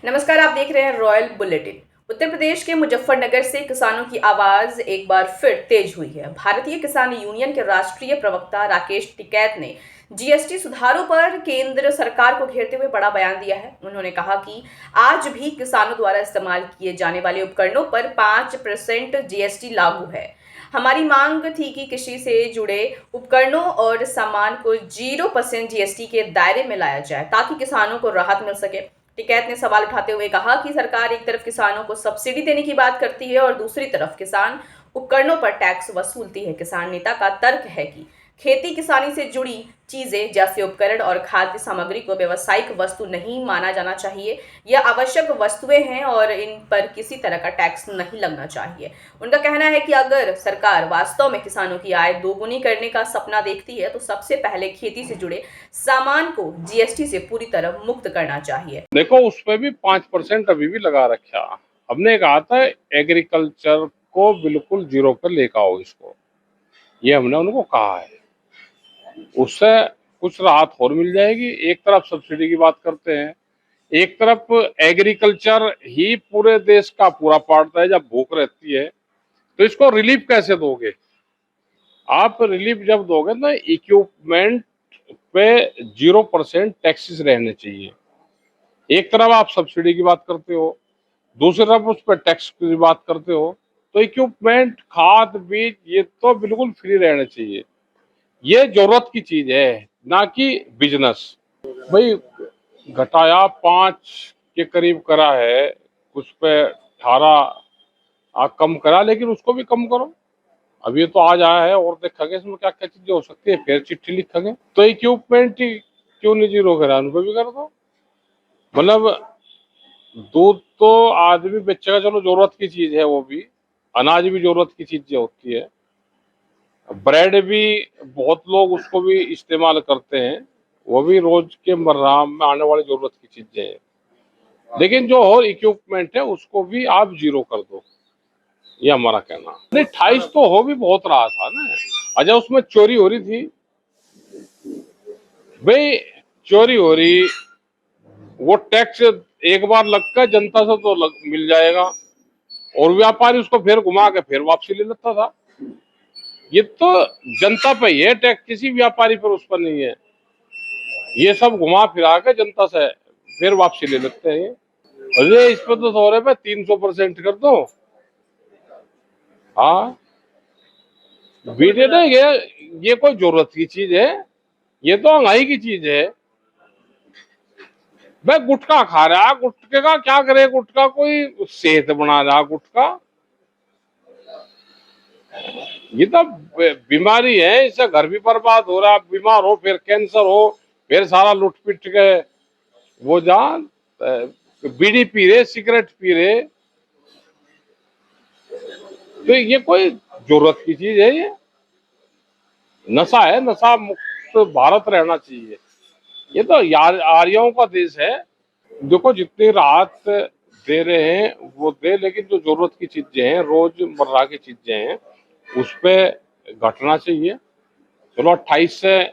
नमस्कार, आप देख रहे हैं रॉयल बुलेटिन। उत्तर प्रदेश के मुजफ्फरनगर से किसानों की आवाज एक बार फिर तेज हुई है। भारतीय किसान यूनियन के राष्ट्रीय प्रवक्ता राकेश टिकैत ने जीएसटी सुधारों पर केंद्र सरकार को घेरते हुए बड़ा बयान दिया है। उन्होंने कहा कि आज भी किसानों द्वारा इस्तेमाल किए जाने वाले उपकरणों पर 5% जीएसटी लागू है। हमारी मांग थी कि कृषि से जुड़े उपकरणों और सामान को 0% जीएसटी के दायरे में लाया जाए ताकि किसानों को राहत मिल सके। टिकैत ने सवाल उठाते हुए कहा कि सरकार एक तरफ किसानों को सब्सिडी देने की बात करती है और दूसरी तरफ किसान उपकरणों पर टैक्स वसूलती है। किसान नेता का तर्क है कि खेती किसानी से जुड़ी चीजें जैसे उपकरण और खाद्य सामग्री को व्यावसायिक वस्तु नहीं माना जाना चाहिए। यह आवश्यक वस्तुएं हैं और इन पर किसी तरह का टैक्स नहीं लगना चाहिए। उनका कहना है कि अगर सरकार वास्तव में किसानों की आय दोगुनी करने का सपना देखती है तो सबसे पहले खेती से जुड़े सामान को जीएसटी से पूरी तरह मुक्त करना चाहिए। देखो, उस पर भी 5% अभी भी लगा रखा। हमने कहा था एग्रीकल्चर को बिल्कुल जीरो पर लेकर आओ इसको, ये हमने उनको कहा है। उससे कुछ राहत और मिल जाएगी। एक तरफ सब्सिडी की बात करते हैं, एक तरफ एग्रीकल्चर ही पूरे देश का पूरा पार्ट है। जब भूख रहती है तो इसको रिलीफ कैसे दोगे आप? रिलीफ जब दोगे ना, इक्विपमेंट पे 0% टैक्सेस रहने चाहिए। एक तरफ आप सब्सिडी की बात करते हो, दूसरी तरफ उस पर टैक्स की बात करते हो, तो इक्विपमेंट, खाद, बीज, ये तो बिल्कुल फ्री रहने चाहिए। ये जरूरत की चीज है, ना कि बिजनेस। भाई, घटाया 5 के करीब करा है, उस पे 18 कम करा, लेकिन उसको भी कम करो। अब ये तो आज आया है और देखेंगे इसमें क्या क्या चीजें हो सकती है, फिर चिट्ठी लिखेंगे। तो इक्विपमेंट ही क्यों नहीं जीरो करा, उनको भी कर दो। मतलब दूध तो आदमी बेचेगा, चलो जरूरत की चीज है वो भी। अनाज भी जरूरत की चीज होती है। ब्रेड भी बहुत लोग उसको भी इस्तेमाल करते हैं, वो भी रोज के मर्राह में आने वाली जरूरत की चीजें हैं। लेकिन जो और इक्विपमेंट है उसको भी आप जीरो कर दो, ये हमारा कहना। नहीं, 28 तो हो भी बहुत रहा था ना। अच्छा, उसमें चोरी हो रही थी भाई, चोरी हो रही, वो टैक्स एक बार लगकर जनता से तो मिल जाएगा, और व्यापारी उसको फिर घुमा के फिर वापसी ले लेता था। ये तो जनता पे ही है टैक्स, किसी व्यापारी पर उस पर नहीं है। ये सब घुमा फिरा के जनता से फिर वापसी ले लेते हैं। अरे इस पर तो 100 पे 300% कर दो। हाँ, बीटे ना, ये कोई जरूरत की चीज है? ये तो महंगाई की चीज है। भाई, गुटखा खा रहा, गुटखे का क्या करे? गुटखा कोई सेहत बना रहा गुटखा? ये तो बीमारी है, इससे घर भी बर्बाद हो रहा। बीमार हो, फिर कैंसर हो, फिर सारा लुट पिट के वो जान बीड़ी पी रहे, सिगरेट पी रहे। तो ये कोई जरूरत की चीज है? ये नशा है, नशा मुक्त भारत रहना चाहिए। ये तो यार आर्यों का देश है। देखो, जितनी राहत दे रहे हैं वो दे, लेकिन जो जरूरत की चीजें हैं, रोजमर्रा की चीजें हैं, उस पे घटना चाहिए। चलो, 28 से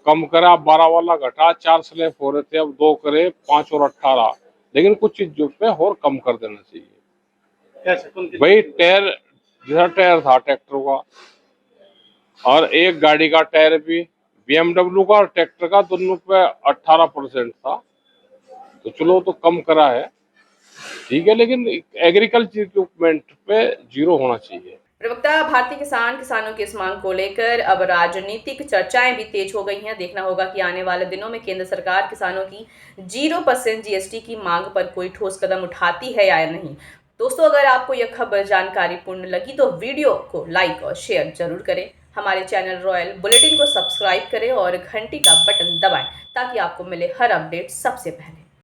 कम करा, 12 वाला घटा, 4 स्लैब हो रहे थे, अब 2 करे, 5 और 18। लेकिन कुछ चीजों पे और कम कर देना चाहिए। भाई, टायर, जैसा टायर था ट्रैक्टर का, और एक गाड़ी का टायर भी, बीएमडब्ल्यू का और ट्रैक्टर का, दोनों पे 18% था। तो चलो, तो कम करा है, ठीक है, लेकिन एग्रीकल्चर इक्विपमेंट पे 0 होना चाहिए। प्रवक्ता भारतीय किसानों की इस मांग को लेकर अब राजनीतिक चर्चाएं भी तेज हो गई हैं। देखना होगा कि आने वाले दिनों में केंद्र सरकार किसानों की 0% जीएसटी की मांग पर कोई ठोस कदम उठाती है या नहीं। दोस्तों, अगर आपको यह खबर जानकारीपूर्ण लगी तो वीडियो को लाइक और शेयर जरूर करें। हमारे चैनल रॉयल बुलेटिन को सब्सक्राइब करें और घंटी का बटन दबाएं ताकि आपको मिले हर अपडेट सबसे पहले।